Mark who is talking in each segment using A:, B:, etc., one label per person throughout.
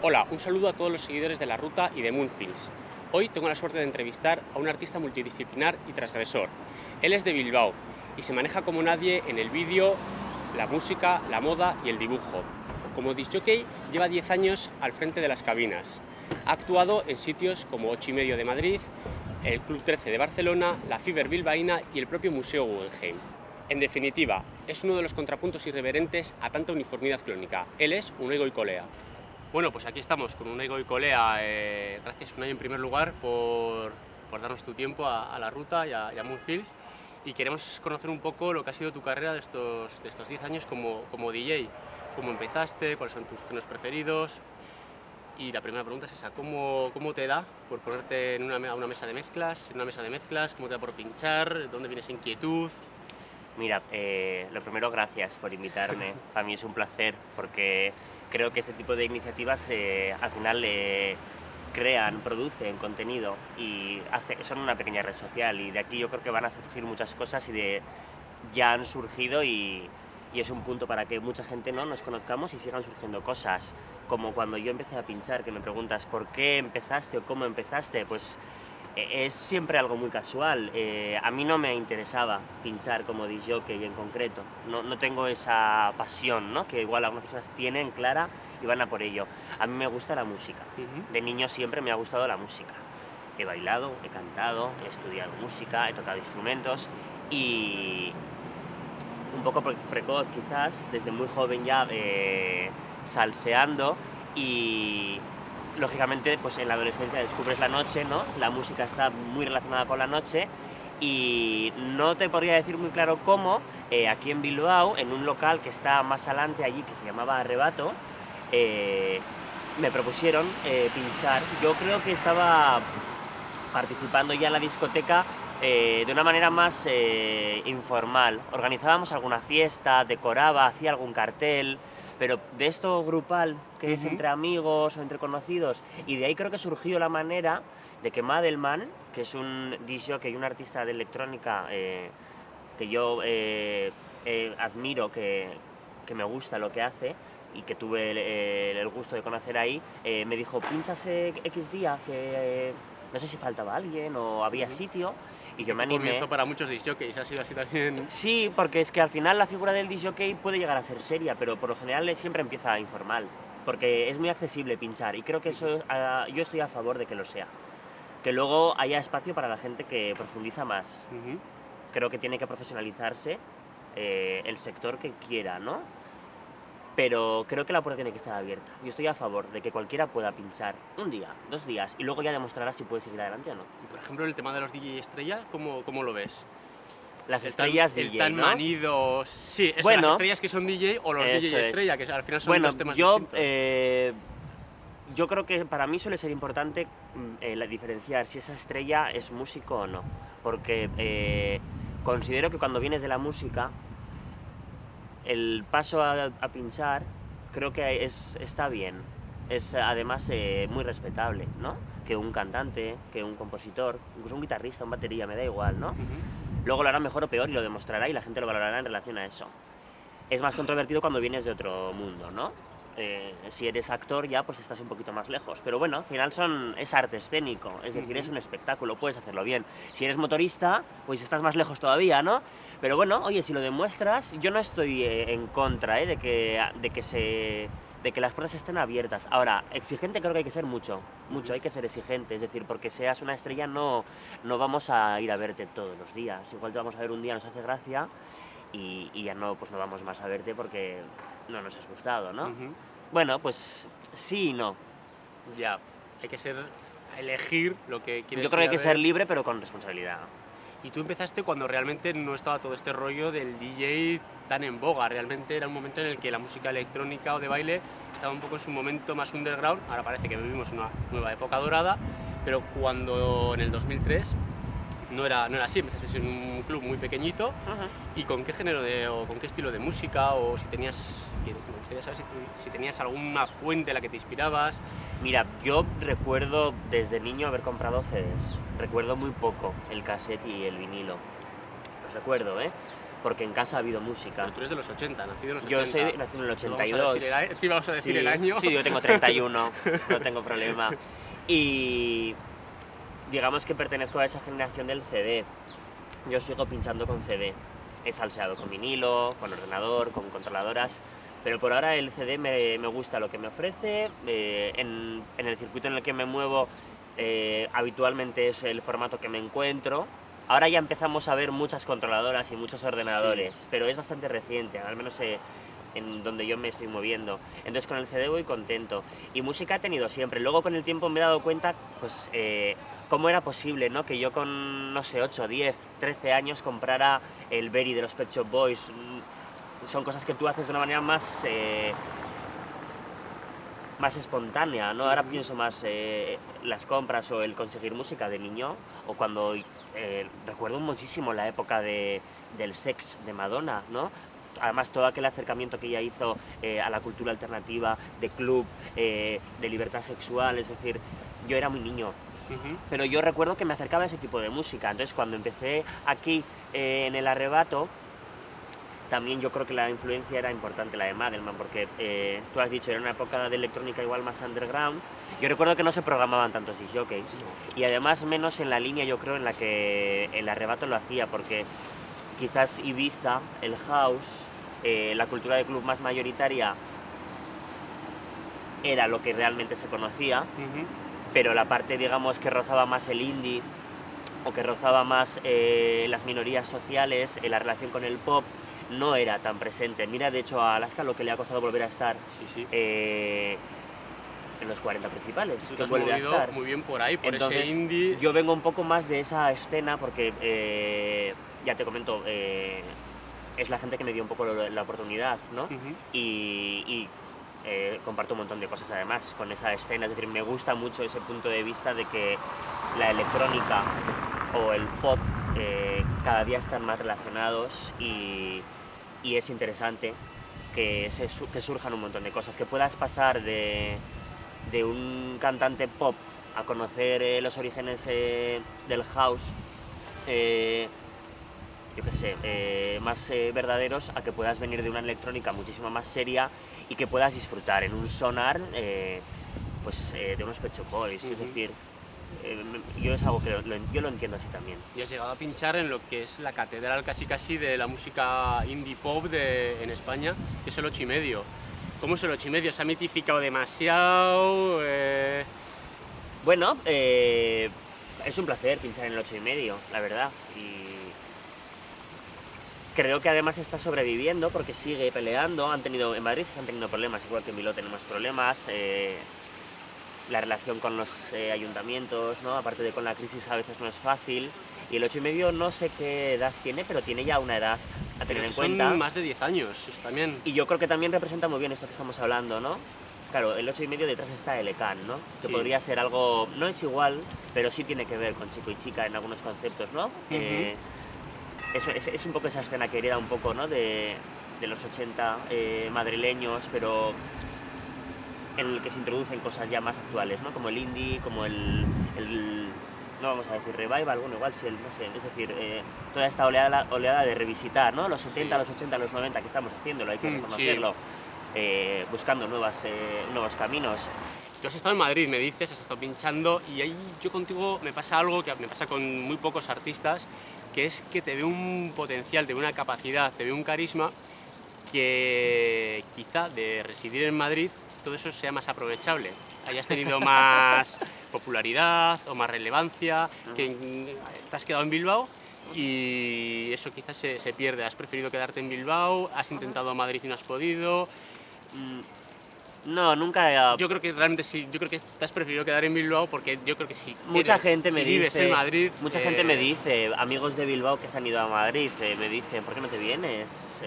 A: Hola, un saludo a todos los seguidores de La Ruta y de Moonfields. Hoy tengo la suerte de entrevistar a un artista multidisciplinar y transgresor. Él es de Bilbao y se maneja como nadie en el vídeo, la música, la moda y el dibujo. Como disc jockey lleva 10 años al frente de las cabinas. Ha actuado en sitios como 8:30 de Madrid, el Club 13 de Barcelona, la Fiber bilbaína y el propio Museo Guggenheim. En definitiva, es uno de los contrapuntos irreverentes a tanta uniformidad clónica. Él es Unai Colea. Bueno, pues aquí estamos con Unai Colea. Gracias, Unai, en primer lugar, por darnos tu tiempo a La Ruta y a Moonfields. Y queremos conocer un poco lo que ha sido tu carrera de estos 10 años como DJ. ¿Cómo empezaste? ¿Cuáles son tus géneros preferidos? Y la primera pregunta es esa: ¿cómo te da por ponerte a una mesa de mezclas? En una mesa de mezclas, ¿cómo te da por pinchar? ¿Dónde viene esa inquietud?
B: Mira, lo primero, gracias por invitarme. Para mí es un placer porque creo que este tipo de iniciativas al final producen contenido y son una pequeña red social, y de aquí yo creo que van a surgir muchas cosas ya han surgido y es un punto para que mucha gente nos conozcamos y sigan surgiendo cosas. Como cuando yo empecé a pinchar, que me preguntas ¿por qué empezaste o cómo empezaste? Pues es siempre algo muy casual. A mí no me interesaba pinchar como disc jockey en concreto. No tengo esa pasión, ¿no?, que igual algunas personas tienen clara y van a por ello. A mí me gusta la música. De niño siempre me ha gustado la música. He bailado, he cantado, he estudiado música, he tocado instrumentos y un poco precoz quizás, desde muy joven ya salseando, y lógicamente pues en la adolescencia descubres la noche, ¿no? La música está muy relacionada con la noche y no te podría decir muy claro cómo. Aquí en Bilbao, en un local que está más adelante allí, que se llamaba Arrebato, me propusieron pinchar. Yo creo que estaba participando ya en la discoteca de una manera más informal. Organizábamos alguna fiesta, decoraba, hacía algún cartel, pero de esto grupal, que es entre amigos o entre conocidos, y de ahí creo que surgió la manera de que Madelman, que es un disc jockey y un artista de electrónica que yo admiro, que me gusta lo que hace y que tuve el gusto de conocer ahí, me dijo: pinchase X día, que no sé si faltaba alguien o había sitio. Y yo me animé.
A: Comienzo para muchos disc jockeys, ha sido así también.
B: Sí, porque es que al final la figura del disc jockey puede llegar a ser seria, pero por lo general siempre empieza informal, porque es muy accesible pinchar, y creo que eso yo estoy a favor de que lo sea. Que luego haya espacio para la gente que profundiza más. Creo que tiene que profesionalizarse el sector que quiera, ¿no? Pero creo que la puerta tiene que estar abierta. Yo estoy a favor de que cualquiera pueda pinchar un día, 2 días, y luego ya demostrará si puede seguir adelante o no.
A: Y por ejemplo, el tema de los DJ estrella, ¿cómo lo ves?
B: Las estrellas DJ,
A: el tan
B: ¿no?
A: manido. Sí, eso,
B: bueno,
A: las estrellas que son DJ o los DJ estrella, que al final son dos temas distintos.
B: Yo creo que para mí suele ser importante diferenciar si esa estrella es músico o no, porque considero que cuando vienes de la música, el paso a pinchar creo que está bien. Es además muy respetable, ¿no? Que un cantante, que un compositor, incluso un guitarrista, un batería, me da igual, ¿no? Luego lo hará mejor o peor y lo demostrará, y la gente lo valorará en relación a eso. Es más controvertido cuando vienes de otro mundo, ¿no? Si eres actor ya pues estás un poquito más lejos, pero bueno, al final es arte escénico, es decir, es un espectáculo, puedes hacerlo bien. Si eres motorista, pues estás más lejos todavía, ¿no? Pero bueno, oye, si lo demuestras, yo no estoy en contra de que las puertas estén abiertas. Ahora, exigente creo que hay que ser mucho, hay que ser exigente, es decir, porque seas una estrella no vamos a ir a verte todos los días. Igual te vamos a ver un día, nos hace gracia, y ya pues no vamos más a verte porque no nos has gustado, ¿no? Bueno, pues sí y no.
A: Ya, hay que elegir lo que quieres.
B: Yo creo que hay que ser libre, pero con responsabilidad.
A: Y tú empezaste cuando realmente no estaba todo este rollo del DJ tan en boga. Realmente era un momento en el que la música electrónica o de baile estaba un poco en su momento más underground. Ahora parece que vivimos una nueva época dorada, pero cuando en el 2003 no era así. Empezaste en un club muy pequeñito. ¿Y con qué género o con qué estilo de música? O si tenías, me gustaría saber si tenías alguna fuente en la que te inspirabas.
B: Mira, yo recuerdo desde niño haber comprado CDs. Recuerdo muy poco el cassette y el vinilo. Los recuerdo, porque en casa ha habido música.
A: Pero tú eres de los 80, nacido en los 80.
B: Yo soy nacido en el 82.
A: Sí, vamos a decir el año.
B: Sí, yo tengo 31, no tengo problema. Y digamos que pertenezco a esa generación del CD. Yo sigo pinchando con CD. He salseado con vinilo, con ordenador, con controladoras, pero por ahora el CD me gusta lo que me ofrece. En el circuito en el que me muevo habitualmente es el formato que me encuentro. Ahora ya empezamos a ver muchas controladoras y muchos ordenadores, sí, pero es bastante reciente, al menos en donde yo me estoy moviendo. Entonces con el CD voy contento. Y música he tenido siempre. Luego con el tiempo me he dado cuenta, pues, cómo era posible, ¿no? Que yo con, no sé, 8, 10, 13 años comprara el Berry de los Pet Shop Boys. Son cosas que tú haces de una manera más espontánea, ¿no? Ahora pienso más las compras o el conseguir música de niño, o cuando recuerdo muchísimo la época del Sex de Madonna, ¿no? Además todo aquel acercamiento que ella hizo a la cultura alternativa, de club, de libertad sexual, es decir, yo era muy niño. Pero yo recuerdo que me acercaba a ese tipo de música. Entonces cuando empecé aquí en el Arrebato, también yo creo que la influencia era importante, la de Madelman, porque tú has dicho, era una época de electrónica igual más underground. Yo recuerdo que no se programaban tantos disc jockeys, y además menos en la línea, yo creo, en la que el Arrebato lo hacía, porque quizás Ibiza, el house, la cultura de club más mayoritaria era lo que realmente se conocía, pero la parte, digamos, que rozaba más el indie, o que rozaba más las minorías sociales, la relación con el pop, no era tan presente. Mira, de hecho, a Alaska lo que le ha costado volver a estar en los 40 principales.
A: Tú te has movido muy bien por ahí, por
B: entonces,
A: ese indie.
B: Yo vengo un poco más de esa escena porque, ya te comento, es la gente que me dio un poco la oportunidad, ¿no? Y comparto un montón de cosas además con esa escena. Es decir, me gusta mucho ese punto de vista de que la electrónica o el pop cada día están más relacionados, y es interesante que surjan un montón de cosas, que puedas pasar de un cantante pop a conocer los orígenes del house, yo qué sé, más verdaderos, a que puedas venir de una electrónica muchísimo más seria y que puedas disfrutar en un sonar pues, de unos Pet Shop Boys. Es decir, yo es algo que yo lo entiendo así también.
A: Y has llegado a pinchar en lo que es la catedral casi de la música indie pop en España, que es el 8+. ¿Cómo es el 8+? ¿Se ha mitificado demasiado?
B: Bueno, es un placer pinchar en el 8+, la verdad. Y creo que además está sobreviviendo porque sigue peleando. En Madrid se han tenido problemas, igual que en Bilbao tenemos problemas. La relación con los ayuntamientos, ¿no? Aparte de con la crisis, a veces no es fácil. Y el 8+, no sé qué edad tiene, pero tiene ya una edad a tener en cuenta.
A: Son más de 10 años también.
B: Y yo creo que también representa muy bien esto que estamos hablando, ¿no? Claro, el 8+, detrás está el ECAN, ¿no? Que podría ser algo, no es igual, pero sí tiene que ver con chico y chica en algunos conceptos, ¿no? Es un poco esa escena que hereda un poco, ¿no? De los 80 madrileños, pero en el que se introducen cosas ya más actuales, ¿no? Como el indie, como el no vamos a decir revival, bueno, igual sí, no sé, es decir, toda esta oleada de revisitar, ¿no? Los 70, los 80, los 90 que estamos haciéndolo, hay que reconocerlo, buscando nuevos caminos.
A: Tú has estado en Madrid, me dices, has estado pinchando, y ahí yo contigo me pasa algo que me pasa con muy pocos artistas, que es que te veo un potencial, te veo una capacidad, te veo un carisma que quizá de residir en Madrid todo eso sea más aprovechable, hayas tenido más popularidad o más relevancia, que te has quedado en Bilbao y eso quizás se pierde. ¿Has preferido quedarte en Bilbao? ¿Has intentado Madrid y no has podido?
B: No, nunca.
A: Yo creo que realmente sí, yo creo que te has preferido quedar en Bilbao porque yo creo que sí.
B: Mucha gente me
A: vives
B: dice,
A: en Madrid.
B: Mucha gente me dice, amigos de Bilbao que se han ido a Madrid, me dicen, ¿por qué no te vienes?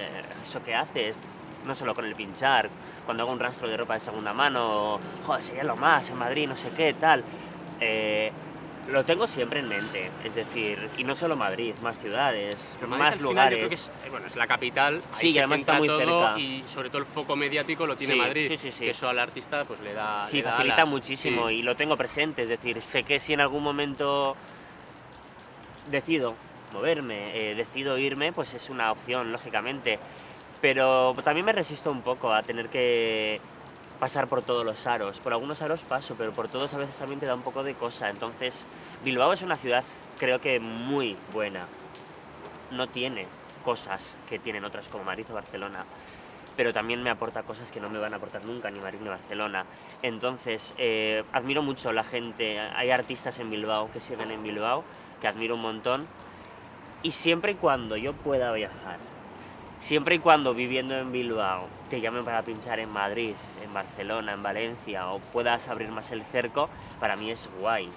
B: ¿Eso qué haces? No solo con el pinchar, cuando hago un rastro de ropa de segunda mano, joder, sería lo más en Madrid, no sé qué, tal. Lo tengo siempre en mente, es decir, y no solo Madrid, más ciudades,
A: Madrid,
B: más
A: al
B: lugares.
A: Final, yo creo que es la capital, ahí
B: sí,
A: se
B: además
A: centra
B: está muy
A: todo
B: cerca.
A: Y sobre todo el foco mediático lo tiene Madrid,
B: sí.
A: que eso al artista pues le da
B: Sí,
A: le da
B: facilita
A: alas.
B: muchísimo y lo tengo presente, es decir, sé que si en algún momento decido moverme. Decido irme, pues es una opción, lógicamente. Pero también me resisto un poco a tener que pasar por todos los aros. Por algunos aros paso, pero por todos a veces también te da un poco de cosa. Entonces, Bilbao es una ciudad, creo que muy buena. No tiene cosas que tienen otras como Madrid o Barcelona, pero también me aporta cosas que no me van a aportar nunca ni Madrid ni Barcelona. Entonces, admiro mucho a la gente. Hay artistas en Bilbao que siguen en Bilbao, que admiro un montón. Y siempre y cuando yo pueda viajar, siempre y cuando viviendo en Bilbao te llamen para pinchar en Madrid, en Barcelona, en Valencia, o puedas abrir más el cerco, para mí es guay.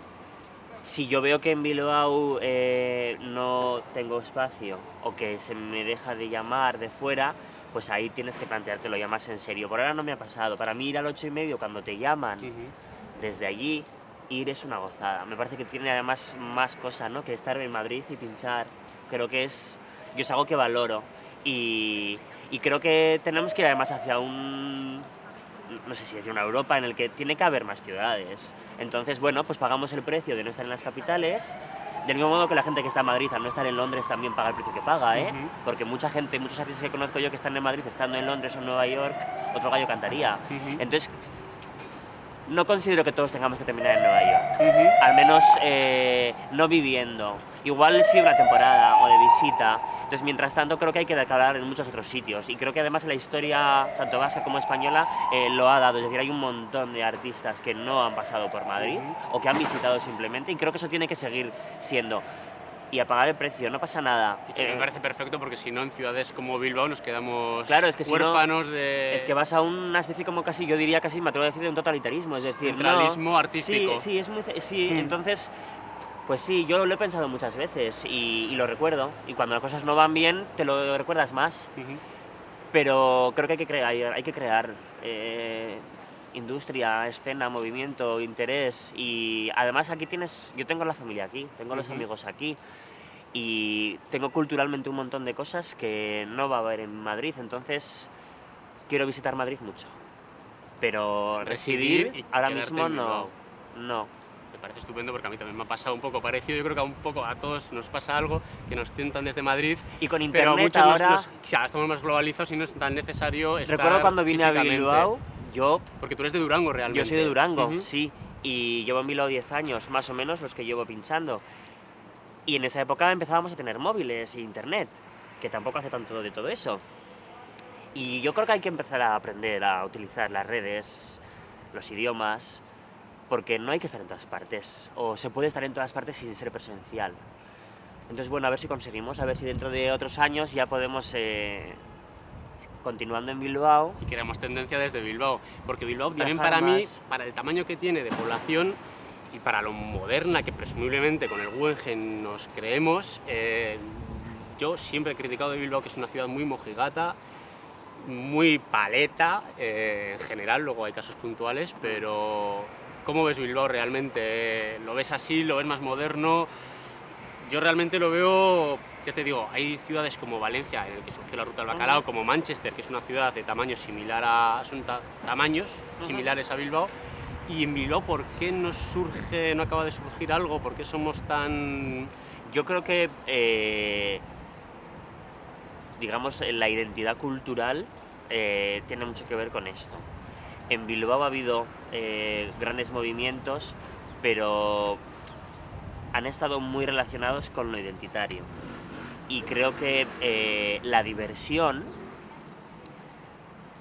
B: Si yo veo que en Bilbao no tengo espacio o que se me deja de llamar de fuera, pues ahí tienes que planteártelo ya más en serio. Por ahora no me ha pasado. Para mí ir al 8:30 cuando te llaman desde allí, ir es una gozada. Me parece que tiene además más cosas, ¿no?, que estar en Madrid y pinchar. Creo que es algo que valoro. Y creo que tenemos que ir además hacia no sé si decir una Europa en el que tiene que haber más ciudades. Entonces, bueno, pues pagamos el precio de no estar en las capitales, del mismo modo que la gente que está en Madrid al no estar en Londres también paga el precio que paga, ¿eh? Porque mucha gente, muchos artistas que conozco yo que están en Madrid estando en Londres o en Nueva York, otro gallo cantaría. Entonces, no considero que todos tengamos que terminar en Nueva York, al menos no viviendo. Igual sí una temporada o de visita. Entonces, mientras tanto, creo que hay que declarar en muchos otros sitios. Y creo que además la historia, tanto vasca como española, lo ha dado. Es decir, hay un montón de artistas que no han pasado por Madrid o que han visitado simplemente. Y creo que eso tiene que seguir siendo. Y a pagar el precio, no pasa nada.
A: Me parece perfecto, porque si no, en ciudades como Bilbao nos quedamos
B: huérfanos
A: si no, de...
B: Es que vas a una especie como casi, yo diría casi, me atrevo a decir, de un totalitarismo. Es decir,
A: centralismo artístico.
B: Sí, es muy... Sí, entonces... Pues sí, yo lo he pensado muchas veces y lo recuerdo. Y cuando las cosas no van bien, te lo recuerdas más. Pero creo que hay que crear industria, escena, movimiento, interés. Y además aquí yo tengo la familia aquí, tengo los amigos aquí. Y tengo culturalmente un montón de cosas que no va a haber en Madrid. Entonces quiero visitar Madrid mucho. Pero residir ahora mismo no.
A: Me parece estupendo, porque a mí también me ha pasado un poco parecido. Yo creo que a todos nos pasa algo, que nos tientan desde Madrid.
B: Y con internet
A: pero muchos
B: ahora...
A: estamos más globalizados y no es tan necesario estar
B: Recuerdo cuando vine a Bilbao,
A: porque tú eres de Durango realmente.
B: Yo soy de Durango, sí. Y llevo en Bilbao 10 años, más o menos, los que llevo pinchando. Y en esa época empezábamos a tener móviles e internet, que tampoco hace tanto de todo eso. Y yo creo que hay que empezar a aprender a utilizar las redes, los idiomas, porque no hay que estar en todas partes, o se puede estar en todas partes sin ser presencial. Entonces, bueno, a ver si conseguimos, a ver si dentro de otros años ya podemos, continuando en Bilbao...
A: Y creamos tendencia desde Bilbao, porque Bilbao también para mí, para el tamaño que tiene de población y para lo moderna que presumiblemente con el Guggenheim nos creemos, yo siempre he criticado de Bilbao que es una ciudad muy mojigata, muy paleta, en general, luego hay casos puntuales, pero... ¿Cómo ves Bilbao realmente? ¿Lo ves así? ¿Lo ves más moderno? Yo realmente lo veo, ya te digo, hay ciudades como Valencia, en el que surgió la Ruta del Bacalao, como Manchester, que es una ciudad de tamaño similar son tamaños similares a Bilbao. Y en Bilbao, ¿por qué no acaba de surgir algo? ¿Por qué somos tan...?
B: Yo creo que, digamos, la identidad cultural tiene mucho que ver con esto. En Bilbao ha habido grandes movimientos, pero han estado muy relacionados con lo identitario. Y creo que la diversión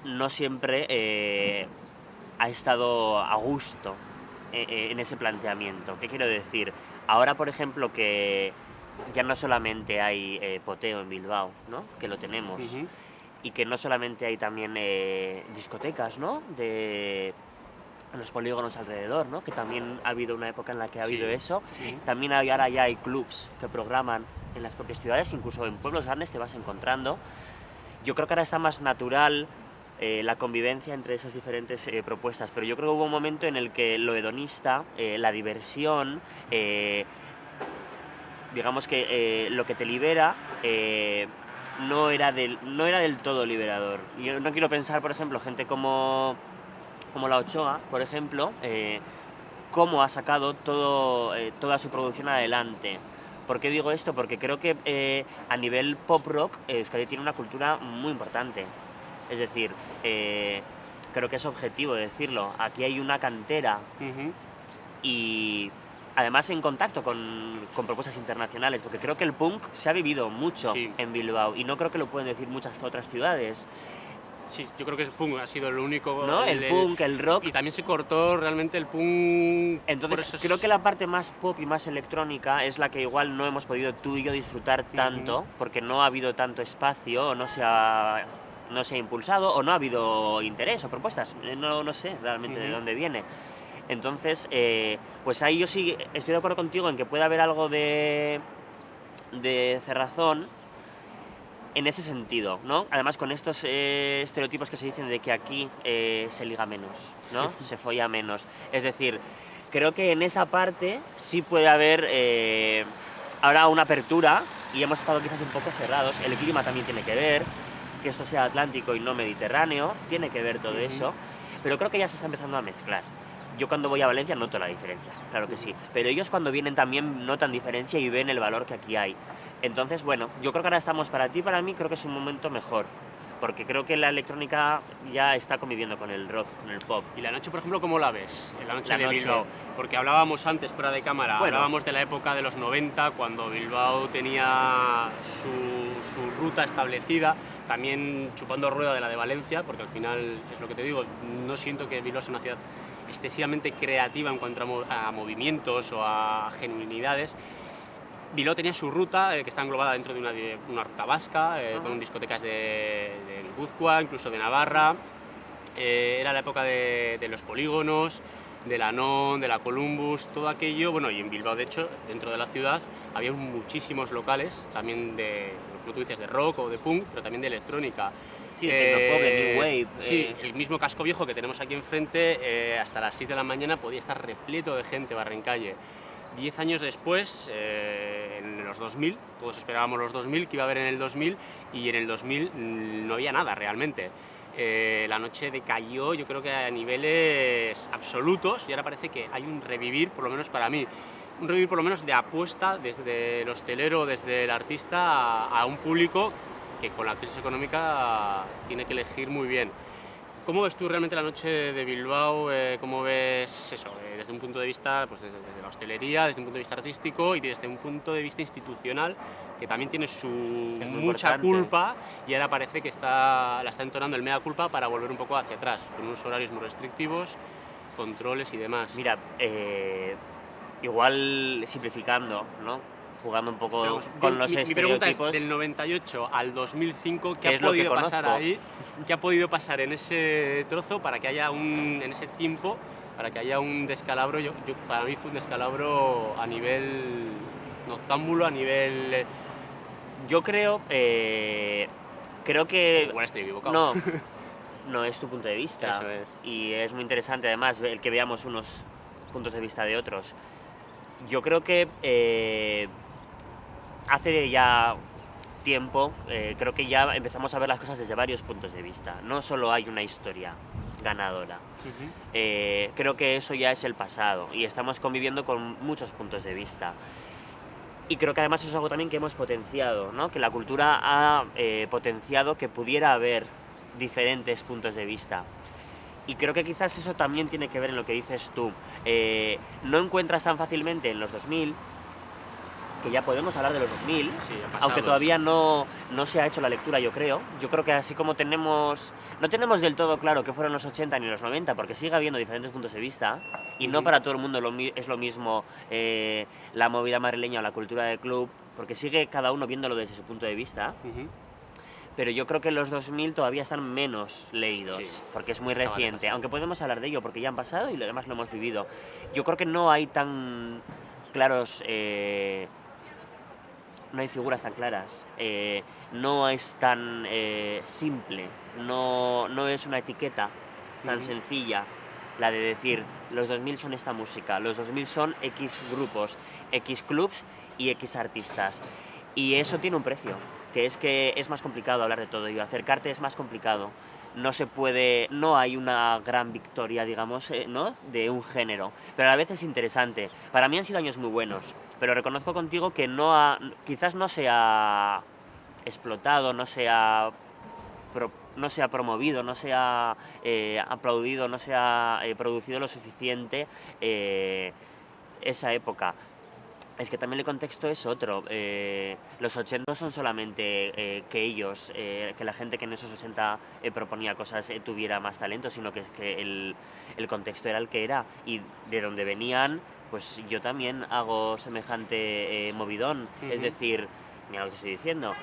B: no siempre ha estado a gusto en ese planteamiento. ¿Qué quiero decir? Ahora, por ejemplo, que ya no solamente hay poteo en Bilbao, ¿no?, que lo tenemos, y que no solamente hay también discotecas, ¿no?, en los polígonos alrededor, ¿no?, que también ha habido una época en la que ha habido eso. También ahora ya hay clubs que programan en las propias ciudades, incluso en pueblos grandes te vas encontrando. Yo creo que ahora está más natural la convivencia entre esas diferentes propuestas, pero yo creo que hubo un momento en el que lo hedonista, la diversión, digamos que lo que te libera no era del todo liberador. Yo no quiero pensar, por ejemplo, gente como La Ochoa, por ejemplo, cómo ha sacado toda su producción adelante. ¿Por qué digo esto? Porque creo que a nivel pop rock Euskadi tiene una cultura muy importante. Es decir, creo que es objetivo decirlo. Aquí hay una cantera y además en contacto con propuestas internacionales, porque creo que el punk se ha vivido mucho en Bilbao y no creo que lo pueden decir muchas otras ciudades.
A: Sí, yo creo que el punk ha sido lo único...
B: ¿No? El punk, el rock...
A: Y también se cortó realmente el punk...
B: Entonces creo que la parte más pop y más electrónica es la que igual no hemos podido tú y yo disfrutar tanto, porque no ha habido tanto espacio, o no se ha impulsado, o no ha habido interés o propuestas. No sé realmente de dónde viene. Entonces, pues ahí yo sí estoy de acuerdo contigo en que puede haber algo de cerrazón en ese sentido, ¿no? Además con estos estereotipos que se dicen de que aquí se liga menos, ¿no? Se folla menos. Es decir, creo que en esa parte sí puede haber ahora una apertura y hemos estado quizás un poco cerrados. El clima también tiene que ver, que esto sea atlántico y no mediterráneo, tiene que ver todo eso, pero creo que ya se está empezando a mezclar. Yo cuando voy a Valencia noto la diferencia, claro que sí, pero ellos cuando vienen también notan diferencia y ven el valor que aquí hay. Entonces, bueno, yo creo que ahora estamos para ti, para mí, creo que es un momento mejor, porque creo que la electrónica ya está conviviendo con el rock, con el pop.
A: ¿Y la noche, por ejemplo, cómo la ves? La noche de Bilbao. Porque hablábamos antes, fuera de cámara, hablábamos de la época de los 90, cuando Bilbao tenía su ruta establecida, también chupando rueda de la de Valencia, porque al final, es lo que te digo, no siento que Bilbao sea una ciudad excesivamente creativa en cuanto a movimientos o a genuinidades. Bilbao tenía su ruta, que está englobada dentro de una ruta vasca, con discotecas de Guipúzcoa, incluso de Navarra. Era la época de los polígonos, de la Non, de la Columbus, todo aquello. Bueno, y en Bilbao, de hecho, dentro de la ciudad, había muchísimos locales, también como tú dices, de rock o de punk, pero también de electrónica.
B: Sí, de Tecnopop, de New Wave.
A: Sí, el mismo Casco Viejo que tenemos aquí enfrente, hasta las 6 de la mañana podía estar repleto de gente, Barrencalle. 10 años después, en los 2000, todos esperábamos los 2000, que iba a haber en el 2000, y en el 2000 no había nada realmente. La noche decayó, yo creo que a niveles absolutos, y ahora parece que hay un revivir, por lo menos para mí, un revivir por lo menos de apuesta desde el hostelero, desde el artista, a un público que con la crisis económica tiene que elegir muy bien. ¿Cómo ves tú realmente la noche de Bilbao? ¿Cómo ves eso? Desde un punto de vista, pues desde la hostelería, desde un punto de vista artístico y desde un punto de vista institucional, que también tiene su mucha culpa y ahora parece que la está entonando el mea culpa para volver un poco hacia atrás, con unos horarios muy restrictivos, controles y demás.
B: Mira, igual simplificando, ¿no? Jugando un poco con los estereotipos. Mi pregunta es,
A: del 98 al 2005, ¿qué ha podido pasar ahí? ¿Qué ha podido pasar en ese trozo para que haya en ese tiempo, para que haya un descalabro? Para mí fue un descalabro a nivel noctámbulo, a nivel...
B: Yo creo que...
A: Igual estoy equivocado.
B: No, es tu punto de vista.
A: Eso es.
B: Y es muy interesante además el que veamos unos puntos de vista de otros. Yo creo que hace ya tiempo, creo que ya empezamos a ver las cosas desde varios puntos de vista. No solo hay una historia ganadora. Creo que eso ya es el pasado y estamos conviviendo con muchos puntos de vista. Y creo que además eso es algo también que hemos potenciado, ¿no? Que la cultura ha potenciado que pudiera haber diferentes puntos de vista. Y creo que quizás eso también tiene que ver en lo que dices tú. No encuentras tan fácilmente en los 2000, que ya podemos hablar de los 2000,
A: sí,
B: aunque todavía no se ha hecho la lectura, yo creo. Yo creo que así como no tenemos del todo claro qué fueron los 80 ni los 90, porque sigue habiendo diferentes puntos de vista, y no para todo el mundo es lo mismo la movida madrileña o la cultura de club, porque sigue cada uno viéndolo desde su punto de vista. Pero yo creo que los 2000 todavía están menos leídos, porque es muy reciente, aunque podemos hablar de ello porque ya han pasado y lo demás lo hemos vivido. Yo creo que no hay tan claros, no hay figuras tan claras, no es tan simple, no es una etiqueta tan sencilla la de decir los 2000 son esta música, los 2000 son X grupos, X clubs y X artistas. Y eso tiene un precio, que es más complicado hablar de todo ello, acercarte es más complicado. no hay una gran victoria, digamos, ¿no? De un género, pero a la vez es interesante. Para mí han sido años muy buenos, pero reconozco contigo que quizás no se ha explotado, no se ha promovido, no se ha aplaudido, no se ha producido lo suficiente esa época. Es que también el contexto es otro. Los 80 no son solamente que la gente que en esos 80 proponía cosas tuviera más talento, sino que el contexto era el que era. Y de donde venían, pues yo también hago semejante movidón. Es decir, mira lo que estoy diciendo.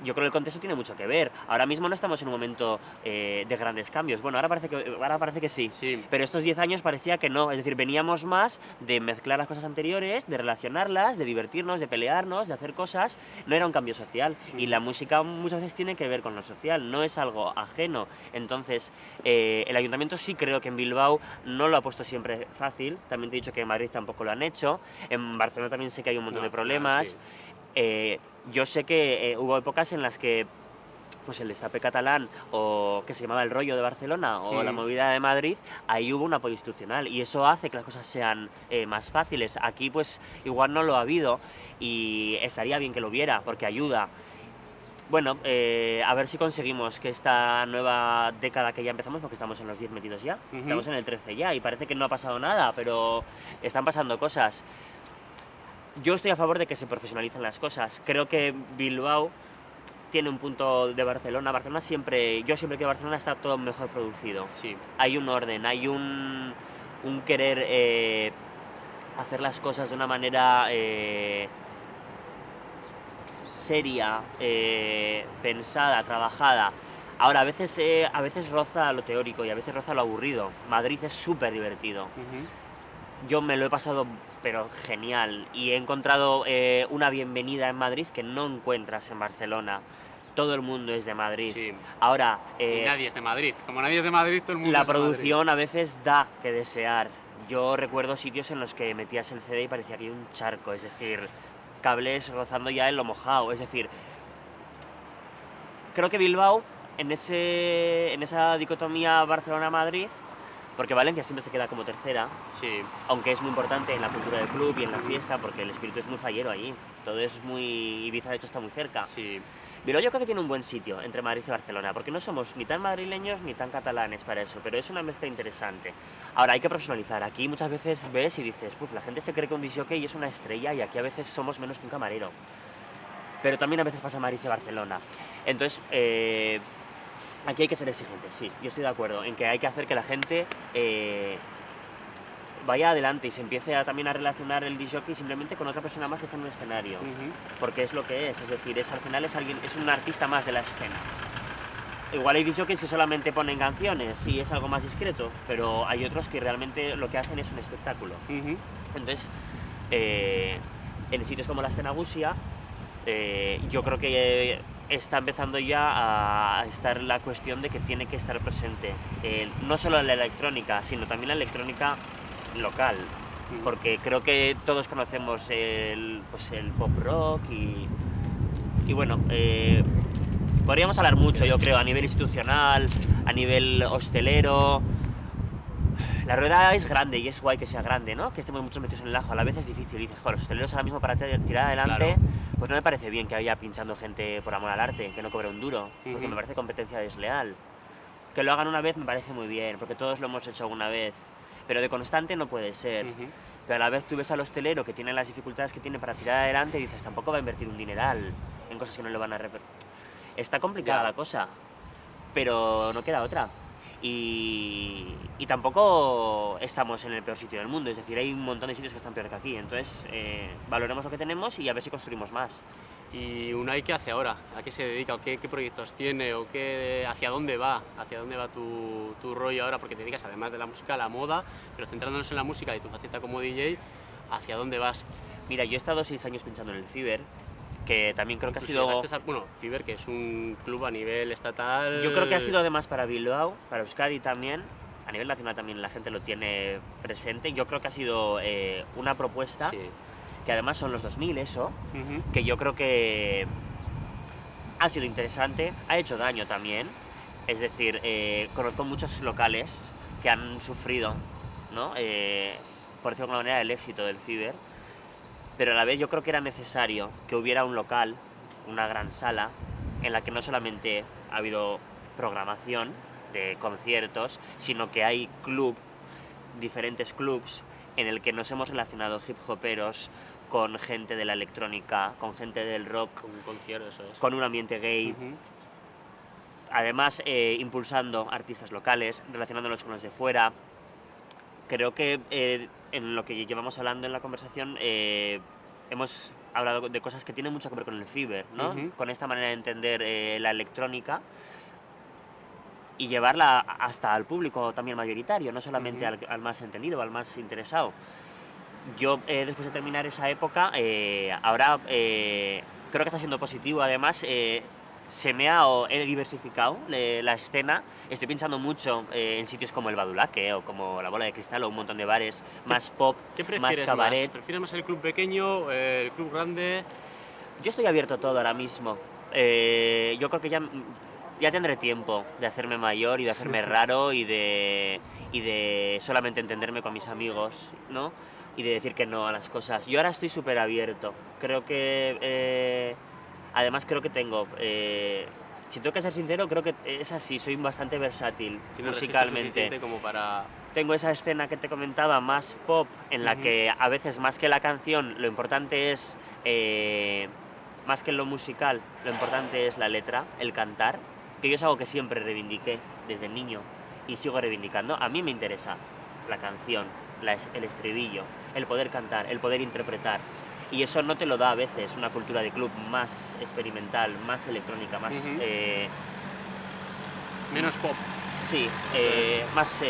B: Yo creo que el contexto tiene mucho que ver. Ahora mismo no estamos en un momento de grandes cambios. Bueno, ahora parece que sí, pero estos 10 años parecía que no. Es decir, veníamos más de mezclar las cosas anteriores, de relacionarlas, de divertirnos, de pelearnos, de hacer cosas. No era un cambio social. Y la música muchas veces tiene que ver con lo social, no es algo ajeno. Entonces, el ayuntamiento sí creo que en Bilbao no lo ha puesto siempre fácil. También te he dicho que en Madrid tampoco lo han hecho. En Barcelona también sé que hay un montón de problemas. Yo sé que hubo épocas en las que pues el destape catalán, o que se llamaba el rollo de Barcelona, o la movida de Madrid, ahí hubo un apoyo institucional y eso hace que las cosas sean más fáciles. Aquí pues igual no lo ha habido y estaría bien que lo hubiera porque ayuda. Bueno, a ver si conseguimos que esta nueva década que ya empezamos, porque estamos en los 10 metidos ya, estamos en el 13 ya y parece que no ha pasado nada, pero están pasando cosas. Yo estoy a favor de que se profesionalicen las cosas. Creo que Bilbao tiene un punto de Barcelona. Yo siempre que Barcelona está todo mejor producido.
A: Sí.
B: Hay un orden, hay un querer hacer las cosas de una manera seria, pensada, trabajada. Ahora, a veces roza lo teórico y a veces roza lo aburrido. Madrid es súper divertido. Yo me lo he pasado pero genial y he encontrado una bienvenida en Madrid que no encuentras en Barcelona. Todo el mundo es de Madrid.
A: Sí.
B: Ahora,
A: y nadie es de Madrid. Como nadie es de Madrid, todo el mundo
B: la
A: es de
B: producción
A: Madrid.
B: a veces da que desear. Yo recuerdo sitios en los que metías el CD y parecía que había un charco, es decir, cables rozando ya en lo mojado. Es decir, creo que Bilbao, en esa dicotomía Barcelona-Madrid, porque Valencia siempre se queda como tercera,
A: Sí.
B: aunque es muy importante en la cultura del club y en la fiesta, porque el espíritu es muy fallero allí. Todo es muy... Ibiza, de hecho, está muy cerca.
A: Sí.
B: Bilbao yo creo que tiene un buen sitio entre Madrid y Barcelona, porque no somos ni tan madrileños ni tan catalanes para eso, pero es una mezcla interesante. Ahora, hay que profesionalizar. Aquí muchas veces ves y dices, la gente se cree que un disc-jockey es una estrella y aquí a veces somos menos que un camarero. Pero también a veces pasa Madrid y Barcelona. Entonces, aquí hay que ser exigentes, sí, yo estoy de acuerdo en que hay que hacer que la gente vaya adelante y se empiece también a relacionar el disc-jockey simplemente con otra persona más que está en un escenario, porque es lo que es decir, al final es un artista más de la escena. Igual hay disc-jockeys que solamente ponen canciones y es algo más discreto, pero hay otros que realmente lo que hacen es un espectáculo. Entonces, en sitios como la Escena Gusia, yo creo que está empezando ya a estar la cuestión de que tiene que estar presente no solo la electrónica, sino también la electrónica local, porque creo que todos conocemos el pop rock y bueno, podríamos hablar mucho, yo creo, a nivel institucional, a nivel hostelero. La rueda es grande y es guay que sea grande, ¿no? Que estemos muchos metidos en el ajo. A la vez es difícil. Y dices, los hosteleros ahora mismo para tirar adelante, pues no me parece bien que haya pinchando gente por amor al arte, que no cobre un duro, porque me parece competencia desleal. Que lo hagan una vez me parece muy bien, porque todos lo hemos hecho alguna vez. Pero de constante no puede ser. Pero a la vez tú ves al hostelero que tiene las dificultades que tiene para tirar adelante y dices, tampoco va a invertir un dineral en cosas que no le van a Está complicada la cosa, pero no queda otra. Y tampoco estamos en el peor sitio del mundo, es decir, hay un montón de sitios que están peor que aquí, entonces valoremos lo que tenemos y a ver si construimos más.
A: ¿Y Unai qué hace ahora? ¿A qué se dedica? ¿O qué proyectos tiene? ¿O hacia dónde va? ¿Hacia dónde va tu rollo ahora? Porque te dedicas además de la música a la moda, pero centrándonos en la música y tu faceta como DJ, ¿hacia dónde vas?
B: Mira, yo he estado 6 años pinchando en el Ciber, que también creo que ha sido...
A: Ciber, que es un club a nivel estatal...
B: Yo creo que ha sido además para Bilbao, para Euskadi también, a nivel nacional también la gente lo tiene presente. Yo creo que ha sido una propuesta, que además son los 2000 eso, que yo creo que ha sido interesante, ha hecho daño también, Es decir, conozco muchos locales que han sufrido, ¿no? Por decirlo de alguna manera, el éxito del Fiverr, pero a la vez yo creo que era necesario que hubiera un local, una gran sala, en la que no solamente ha habido programación de conciertos, sino que hay diferentes clubs en el que nos hemos relacionado hip hoperos con gente de la electrónica, con gente del rock,
A: Con un concierto, eso es.
B: con un ambiente gay. Además, impulsando artistas locales, relacionándolos con los de fuera. Creo que en lo que llevamos hablando en la conversación hemos hablado de cosas que tienen mucho que ver con el Fiverr, ¿no? Con esta manera de entender la electrónica y llevarla hasta al público también mayoritario, no solamente al más entendido, al más interesado. Yo, después de terminar esa época, ahora creo que está siendo positivo. Además, he diversificado la escena. Estoy pinchando mucho en sitios como el Badulaque o como la Bola de Cristal o un montón de bares más pop,
A: ¿Qué
B: más
A: prefieres
B: cabaret.
A: más? ¿Prefieres más el club pequeño, el club grande?
B: Yo estoy abierto a todo ahora mismo. Yo creo que ya tendré tiempo de hacerme mayor y de hacerme raro y de solamente entenderme con mis amigos, ¿no? Y de decir que no a las cosas. Yo ahora estoy súper abierto. Creo que... además creo que tengo... si tengo que ser sincero, creo que es así. Soy bastante versátil musicalmente.
A: Como para...
B: Tengo esa escena que te comentaba, más pop, en la que a veces más que la canción, lo importante es... más que lo musical, lo importante es la letra, el cantar, que yo es algo que siempre reivindiqué desde niño y sigo reivindicando. A mí me interesa la canción, el estribillo, el poder cantar, el poder interpretar. Y eso no te lo da a veces una cultura de club más experimental, más electrónica, más...
A: menos pop.
B: Sí, más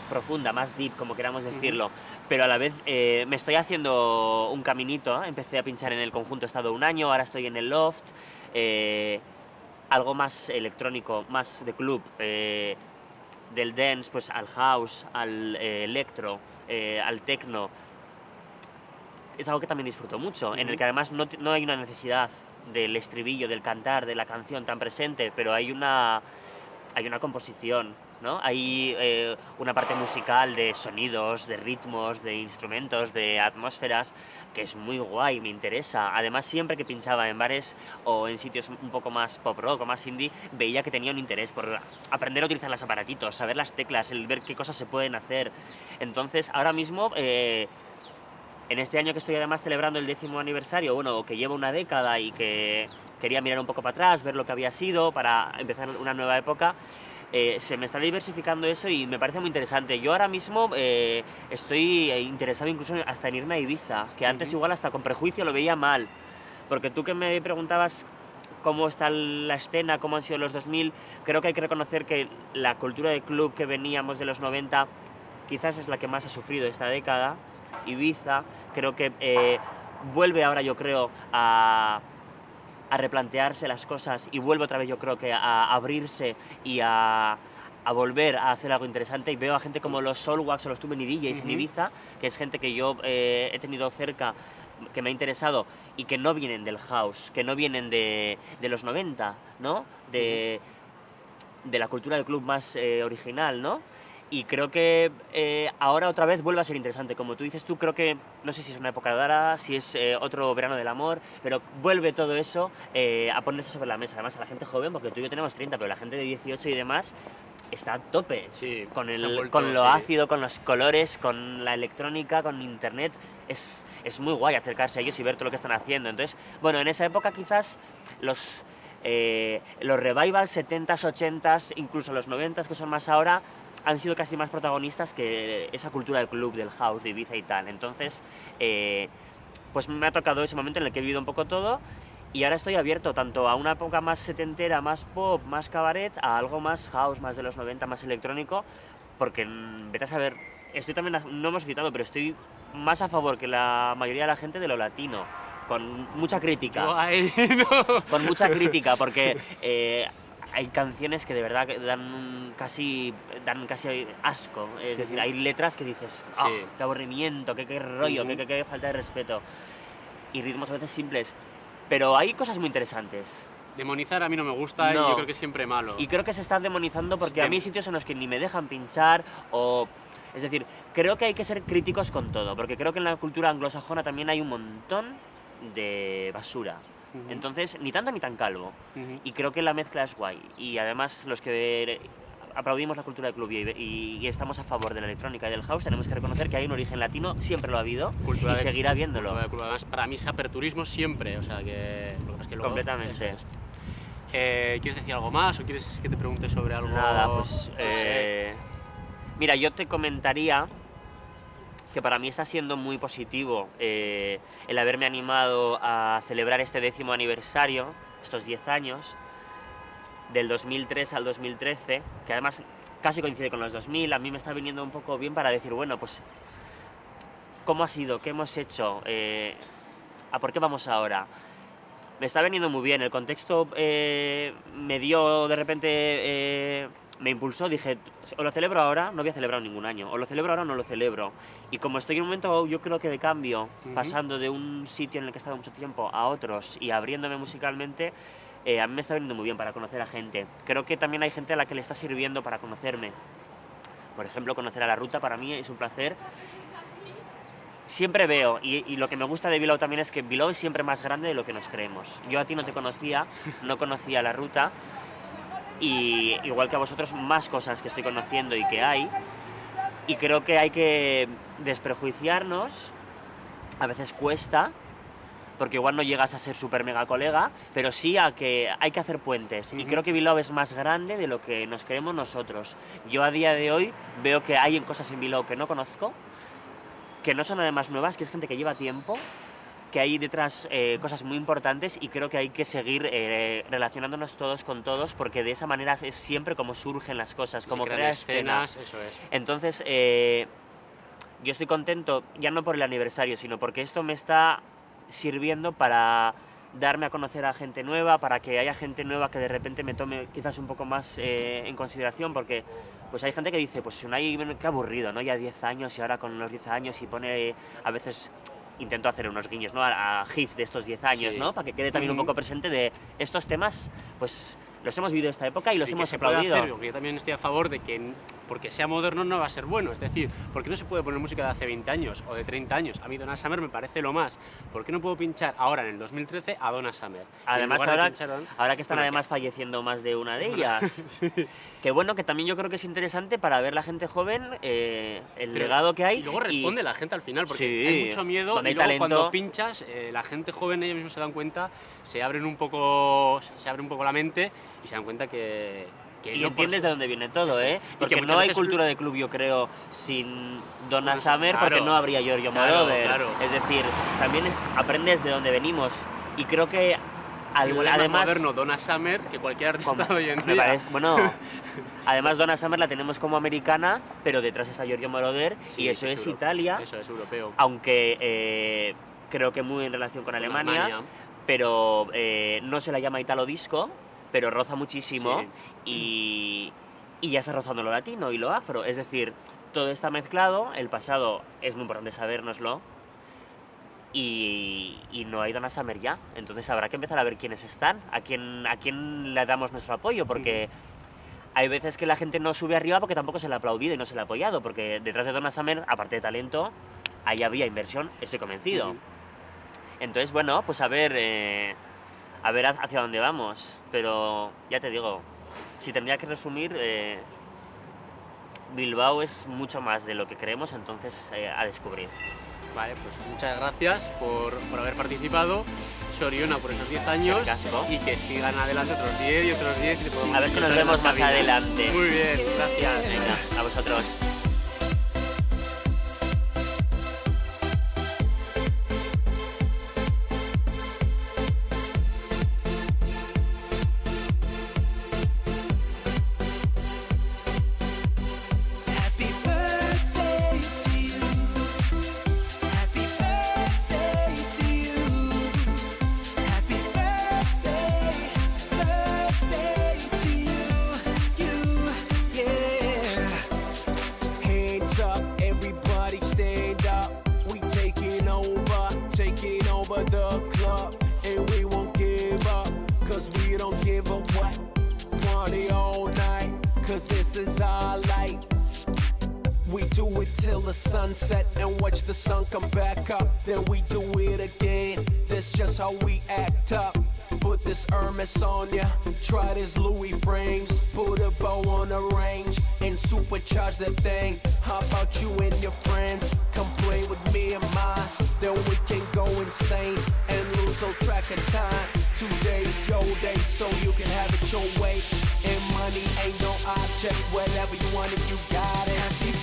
B: profunda, más deep, como queramos decirlo. Pero a la vez me estoy haciendo un caminito. Empecé a pinchar en el conjunto, he estado un año, ahora estoy en el Loft. Algo más electrónico, más de club. Del dance pues al house, al electro, al techno. Es algo que también disfruto mucho, en el que además no hay una necesidad del estribillo, del cantar, de la canción tan presente, pero hay una composición, ¿no? Hay una parte musical de sonidos, de ritmos, de instrumentos, de atmósferas, que es muy guay, me interesa. Además, siempre que pinchaba en bares o en sitios un poco más pop rock o más indie, veía que tenía un interés por aprender a utilizar los aparatitos, saber las teclas, el ver qué cosas se pueden hacer. Entonces, ahora mismo... en este año que estoy además celebrando el 10º aniversario, bueno, que llevo una década y que quería mirar un poco para atrás, ver lo que había sido para empezar una nueva época, se me está diversificando eso y me parece muy interesante. Yo ahora mismo estoy interesado incluso hasta en irme a Ibiza, que antes igual hasta con prejuicio lo veía mal, porque tú que me preguntabas cómo está la escena, cómo han sido los 2000, creo que hay que reconocer que la cultura de club que veníamos de los 90 quizás es la que más ha sufrido esta década. Ibiza, creo que vuelve ahora, yo creo, a replantearse las cosas y vuelve otra vez, yo creo que a abrirse y a volver a hacer algo interesante. Y veo a gente como los Soulwax o los Too Many DJs en Ibiza, que es gente que yo he tenido cerca, que me ha interesado y que no vienen del house, que no vienen de los 90, ¿no? De la cultura del club más original, ¿no? Y creo que ahora otra vez vuelve a ser interesante. Como tú dices, creo que, no sé si es una época dorada, si es otro verano del amor, pero vuelve todo eso a ponerse sobre la mesa. Además, a la gente joven, porque tú y yo tenemos 30, pero la gente de 18 y demás está a tope.
A: Sí,
B: con lo ácido, con los colores, con la electrónica, con internet. Es muy guay acercarse a ellos y ver todo lo que están haciendo. Entonces, bueno, en esa época quizás los revivals 70s, 80s, incluso los 90s, que son más ahora, han sido casi más protagonistas que esa cultura del club, del house, de Ibiza y tal. Entonces, pues me ha tocado ese momento en el que he vivido un poco todo y ahora estoy abierto tanto a una época más setentera, más pop, más cabaret, a algo más house, más de los 90, más electrónico, porque vete a saber, estoy también, no hemos citado, pero estoy más a favor que la mayoría de la gente de lo latino, con mucha crítica.
A: Guay, no.
B: Con mucha crítica, porque... hay canciones que de verdad dan casi asco, es decir, hay letras que dices, ¡oh, qué aburrimiento, qué rollo, qué falta de respeto! Y ritmos a veces simples, pero hay cosas muy interesantes.
A: Demonizar a mí no me gusta
B: No.
A: y yo creo que es siempre malo.
B: Y creo que se está demonizando porque a mí hay sitios en los que ni me dejan pinchar o... Es decir, creo que hay que ser críticos con todo, porque creo que en la cultura anglosajona también hay un montón de basura.
A: Ujú.
B: Entonces, ni tanto ni tan calvo.
A: Ujú.
B: Y creo que la mezcla es guay. Y además, los que aplaudimos la cultura de club y estamos a favor de la electrónica y del house, tenemos que reconocer que hay un origen latino, siempre lo ha habido,
A: Cultura
B: y
A: de-
B: seguirá habiéndolo.
A: cultura de club. Además, para mí es aperturismo siempre, o sea que... Lo que pasa es que luego-
B: Completamente.
A: eso es. ¿Quieres decir algo más o quieres que te pregunte sobre algo?
B: Nada, pues...
A: No sé.
B: Mira, yo te comentaría que para mí está siendo muy positivo el haberme animado a celebrar este 10º aniversario, estos 10 años, del 2003 al 2013, que además casi coincide con los 2000, a mí me está viniendo un poco bien para decir, bueno, pues, ¿cómo ha sido? ¿Qué hemos hecho? ¿A por qué vamos ahora? Me está veniendo muy bien, el contexto me dio de repente... me impulsó, dije, o lo celebro ahora, no había celebrado ningún año, o lo celebro ahora o no lo celebro. Y como estoy en un momento, yo creo que de cambio,
A: Ujú.
B: pasando de un sitio en el que he estado mucho tiempo a otros y abriéndome musicalmente, a mí me está veniendo muy bien para conocer a gente. Creo que también hay gente a la que le está sirviendo para conocerme. Por ejemplo, conocer a La Ruta para mí es un placer. Siempre veo, y lo que me gusta de Bilbao también es que Bilbao es siempre más grande de lo que nos creemos. Yo a ti no te conocía, no conocía La Ruta, y igual que a vosotros, más cosas que estoy conociendo y que hay. Y creo que hay que desprejuiciarnos, a veces cuesta, porque igual no llegas a ser súper mega colega, pero sí a que hay que hacer puentes. Y
A: Ujú.
B: creo que Bilbao es más grande de lo que nos creemos nosotros. Yo a día de hoy veo que hay cosas en Bilbao que no conozco, que no son además nuevas, que es gente que lleva tiempo, que hay detrás cosas muy importantes y creo que hay que seguir relacionándonos todos con todos porque de esa manera es siempre como surgen las cosas, como
A: Se crean
B: crear escena.
A: escenas, eso es.
B: Entonces, yo estoy contento ya no por el aniversario, sino porque esto me está sirviendo para darme a conocer a gente nueva, para que haya gente nueva que de repente me tome quizás un poco más en consideración, porque pues hay gente que dice, pues Unai, qué aburrido, ¿no? Ya 10 años y ahora con los 10 años y pone a veces... Intento hacer unos guiños, ¿no? A hits de estos 10 años,
A: Sí.
B: ¿no? Para que quede también un
A: Ujú.
B: poco presente de estos temas, pues los hemos vivido esta época y los
A: Y que
B: hemos
A: se puede
B: aplaudido.
A: hacer, porque yo también estoy a favor de que porque sea moderno no va a ser bueno, es decir, ¿por qué no se puede poner música de hace 20 años o de 30 años? A mí Donna Summer me parece lo más. ¿Por qué no puedo pinchar ahora en el 2013 a Donna Summer? Y en
B: Además,
A: lugar de
B: ahora,
A: pinchar
B: ahora que están
A: bueno,
B: además falleciendo más de una de ellas.
A: Sí.
B: Que bueno, que también yo creo que es interesante para ver la gente joven, el
A: Pero-
B: legado que hay.
A: Y luego responde la gente al final, porque
B: Sí,
A: hay mucho miedo
B: donde
A: y
B: hay
A: luego
B: talento.
A: cuando pinchas, la gente joven ellos mismos se dan cuenta, se abre un poco la mente y se dan cuenta que
B: Y
A: no por
B: entiendes
A: su-
B: de dónde viene todo,
A: Eso.
B: ¿eh?
A: Y que
B: Porque
A: muchas
B: no hay
A: veces-
B: cultura de club, yo creo, sin Donna
A: Pues,
B: Summer, porque
A: claro.
B: no habría Giorgio
A: Claro,
B: Moroder.
A: claro.
B: Es decir, también aprendes de dónde venimos. Y creo que
A: Igual es más
B: además...
A: moderno Donna Summer que cualquier artista
B: como-
A: de hoy en
B: me
A: día.
B: parece- bueno, además Donna Summer la tenemos como americana, pero detrás está Giorgio Moroder
A: Sí,
B: y eso es
A: euro-
B: Italia,
A: Eso es europeo.
B: aunque creo que muy en relación con Alemania. Pero no se la llama Italo Disco, pero roza muchísimo y ya está rozando lo latino y lo afro. Es decir, todo está mezclado, el pasado es muy importante sabérnoslo y no hay Donna Summer ya. Entonces habrá que empezar a ver quiénes están, a quién le damos nuestro apoyo, porque hay veces que la gente no sube arriba porque tampoco se le ha aplaudido y no se le ha apoyado, porque detrás de Donna Summer, aparte de talento, ahí había inversión, estoy convencido.
A: Ujú.
B: Entonces, bueno, pues a ver hacia dónde vamos. Pero ya te digo, si tendría que resumir, Bilbao es mucho más de lo que creemos, entonces a descubrir.
A: Vale, pues muchas gracias por haber participado. Soriona por esos 10 años
B: casco.
A: y que sigan adelante otros 10 y otros 10. y podamos
B: A ver si nos
A: disfrutar de
B: vemos
A: esta
B: más
A: vida.
B: adelante.
A: Muy bien, gracias.
B: Venga, a vosotros.
C: Happy birthday to you. Happy birthday to you. Happy birthday, birthday to you, yeah. Hands up, everybody stand up. We taking over the club, and we won't give up, 'cause we don't give a what. Party all night, cause this is our life. We do it till the sunset and watch the sun come back up. Then we do it again, that's just how we act up. Put this Hermes on ya, try this Louis frames. Put a bow on the range and supercharge that thing. How about you and your friends? Come play with me and mine. Then we can go insane and lose all track of time. Today's your day, so you can have it your way. And money ain't no object, whatever you want, if you got it.